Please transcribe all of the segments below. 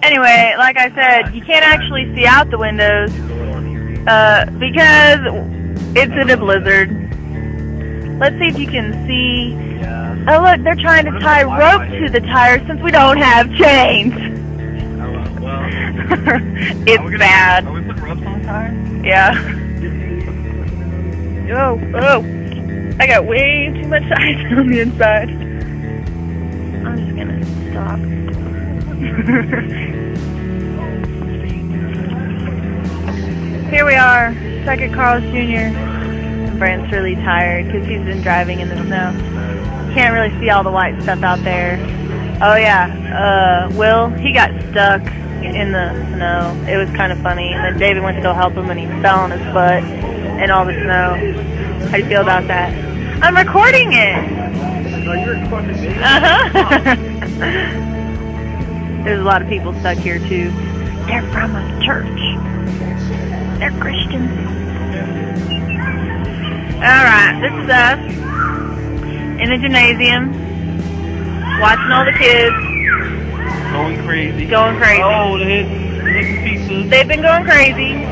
Anyway, like I said, you can't actually see out the windows because it's in a blizzard. Let's see if you can see. Oh look, they're trying to tie rope to the tires since we don't have chains. It's bad. Are we putting ropes on the tire? Yeah. Oh, I got way too much ice on the inside. I'm just gonna stop. Here we are, second Carl's Jr. Brent's really tired because he's been driving in the snow. Can't really see all the white stuff out there. Oh yeah, Will, he got stuck in the snow. It was kind of funny. And then David went to go help him and he fell on his butt in all the snow. How do you feel about that? I'm recording it! No, you're recording me. There's a lot of people stuck here too. They're from a church. They're Christians. Alright, this is us in the gymnasium, watching all the kids. Going crazy. Going crazy. Oh, the hitting pieces. They've been going crazy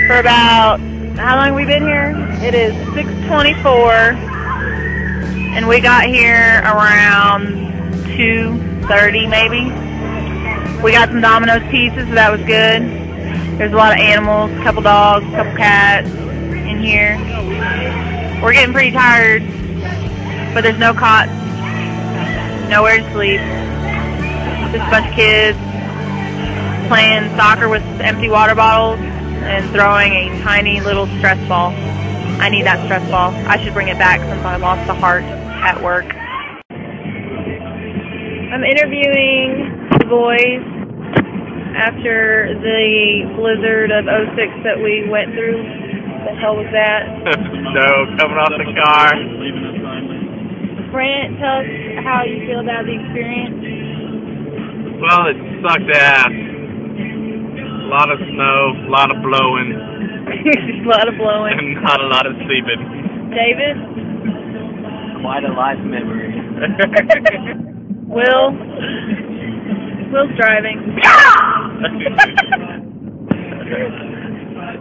for about, how long have we been here? It is 6:24, and we got here around 2:30 maybe. We got some Domino's pieces, so that was good. There's a lot of animals, a couple dogs, a couple cats in here. We're getting pretty tired, but there's no cots, nowhere to sleep. Just a bunch of kids playing soccer with empty water bottles and throwing a tiny little stress ball. I need that stress ball. I should bring it back since I lost the heart at work. I'm interviewing the boys after the blizzard of '06 that we went through. What the hell was that? Snow coming off the car. Brent, tell us how you feel about the experience. Well, it sucked ass. A lot of snow, a lot of blowing. A lot of blowing. And not a lot of sleeping. David? Quite a life memory. Will's driving.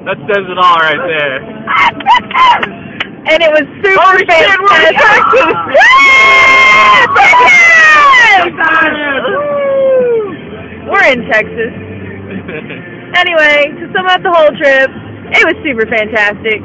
That says it all right there. And it was super fantastic. We're in Texas. Anyway, to sum up the whole trip, it was super fantastic.